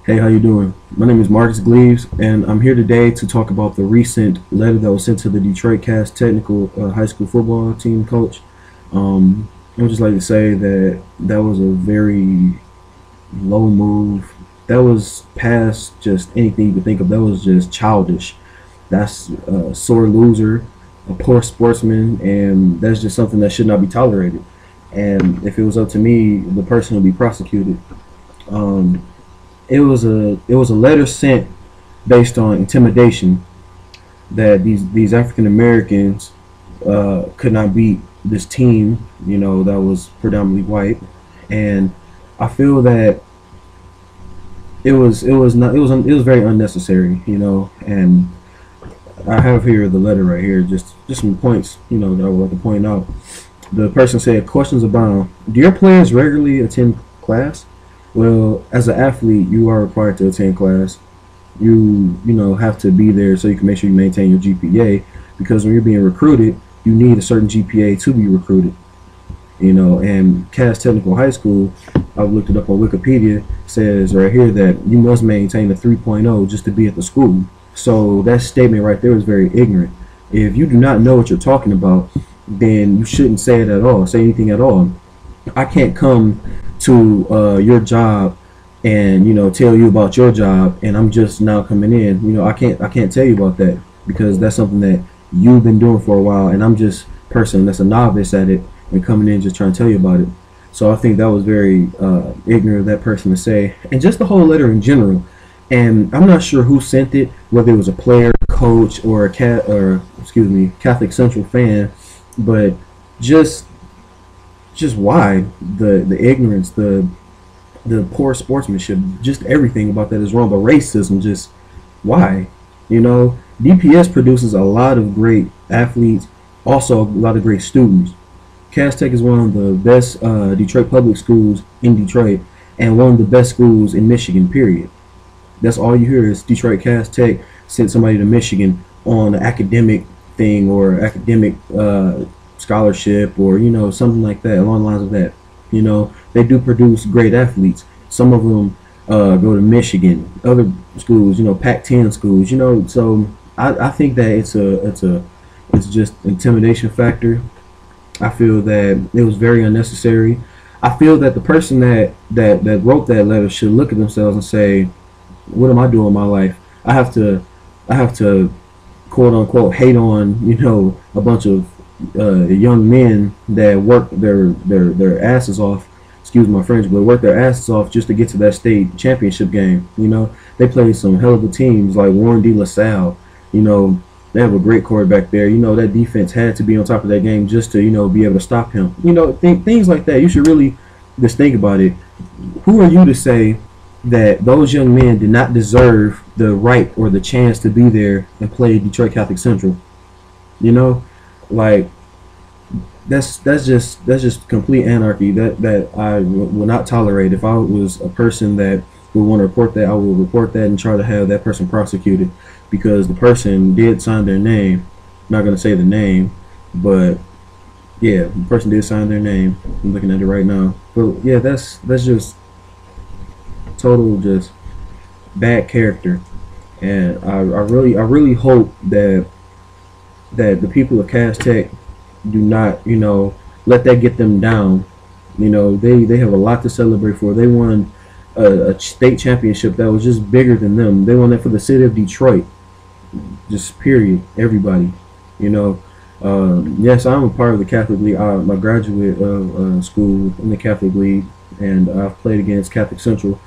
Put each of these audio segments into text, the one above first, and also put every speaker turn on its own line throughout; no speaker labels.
Hey, how you doing? My name is Marcus Gleaves, and I'm here today to talk about the recent letter that was sent to the Detroit Cast Technical high school football team coach. I would just like to say that that was a very low move. That was past just anything you could think of. That was just childish. That's a sore loser, a poor sportsman, and that's just something that should not be tolerated. And if it was up to me, the person would be prosecuted. Um, it was a letter sent based on intimidation that these African Americans could not beat this team, that was predominantly white, and I feel that it was very unnecessary, and I have here the letter right here, just some points, that I would like to point out. The person said, questions abound. Do your players regularly attend class? Well, as an athlete, you are required to attend class. You have to be there so you can make sure you maintain your GPA, because when you're being recruited, you need a certain GPA to be recruited. And Cass Technical High School, I've looked it up on Wikipedia, says right here that you must maintain a 3.0 just to be at the school. So that statement right there is very ignorant. If you do not know what you're talking about, then you shouldn't say it at all, say anything at all. I can't come to your job and tell you about your job, and I'm just now coming in. I can't tell you about that, because that's something that you've been doing for a while, and I'm just a person that's a novice at it and coming in just trying to tell you about it. So I think that was very ignorant of that person to say, and just the whole letter in general. And I'm not sure who sent it, whether it was a player, coach, or a Catholic Central fan, but just just why the ignorance, the poor sportsmanship, just everything about that is wrong. But racism, just why? DPS produces a lot of great athletes, also a lot of great students. Cass Tech is one of the best Detroit public schools in Detroit, and one of the best schools in Michigan. Period. That's all you hear is Detroit Cass Tech sent somebody to Michigan on an academic thing, or academic scholarship, or something like that, along the lines of that. They do produce great athletes. Some of them go to Michigan, other schools, Pac-10 schools. So I think that it's just intimidation factor. I feel that it was very unnecessary. I feel that the person that wrote that letter should look at themselves and say, what am I doing in my life? I have to quote unquote hate on a bunch of young men that work their asses off. Excuse my French, but work their asses off just to get to that state championship game. They played some hell of a teams like Warren De La Salle. They have a great quarterback there. That defense had to be on top of that game just to be able to stop him. Things like that. You should really just think about it. Who are you to say that those young men did not deserve the right or the chance to be there and play Detroit Catholic Central? Like, that's just complete anarchy that I will not tolerate. If I was a person that would want to report that, I will report that and try to have that person prosecuted, because the person did sign their name. I'm not going to say the name, but yeah, the person did sign their name. I'm looking at it right now. But yeah, that's just total just bad character. And I really hope that the people of Cass Tech do not, let that get them down. They have a lot to celebrate for. They won a state championship that was just bigger than them. They won that for the city of Detroit. Just period. Everybody. Yes, I'm a part of the Catholic League. I'm a graduate of school in the Catholic League, and I've played against Catholic Central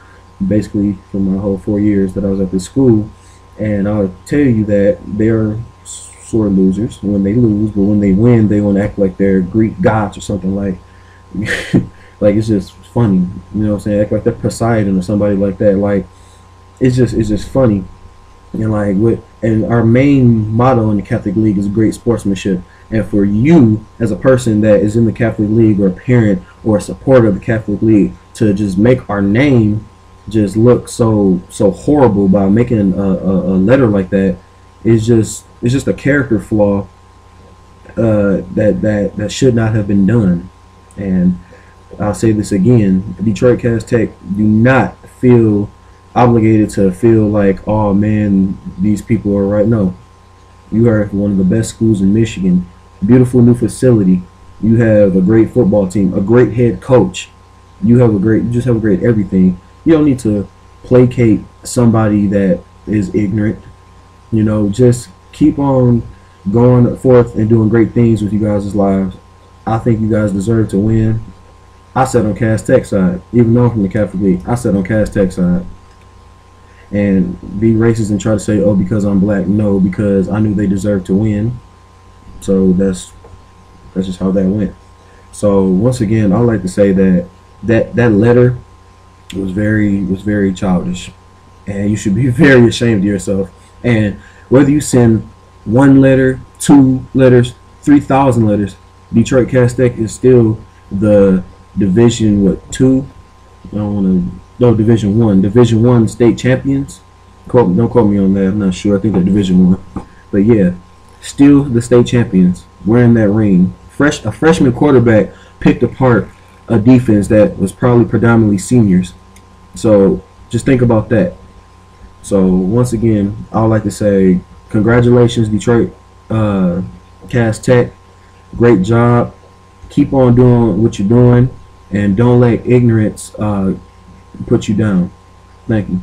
basically for my whole 4 years that I was at this school. And I'll tell you that they're sore losers when they lose, but when they win, they want to act like they're Greek gods or something, like like it's just funny. What I'm saying? Act like they're Poseidon or somebody like that. Like, it's just funny. And like and our main motto in the Catholic League is great sportsmanship. And for you as a person that is in the Catholic League, or a parent or a supporter of the Catholic League, to just make our name just look so horrible by making a letter like that, it's just a character flaw that should not have been done. And I'll say this again: Detroit Cass Tech do not feel obligated to feel like, oh man, these people are right. No, you are one of the best schools in Michigan. Beautiful new facility. You have a great football team, a great head coach. You just have a great everything. You don't need to placate somebody that is ignorant. Just keep on going forth and doing great things with you guys' lives. I think you guys deserve to win. I sat on Cass Tech side, even though I'm from the Catholic League. I sat on Cass Tech side, and be racist and try to say, oh, because I'm black. No, because I knew they deserved to win. So that's just how that went. So once again, I like to say that letter was very childish, and you should be very ashamed of yourself. And whether you send one letter, 2 letters, 3,000 letters, Detroit Cass Tech is still the Division two. I don't want to. No, Division 1 state champions. Don't quote me on that. I'm not sure. I think they're Division 1. But yeah, still the state champions. Wearing that ring. A freshman quarterback picked apart a defense that was probably predominantly seniors. So just think about that. So once again, I would like to say congratulations, Detroit Cass Tech. Great job. Keep on doing what you're doing, and don't let ignorance put you down. Thank you.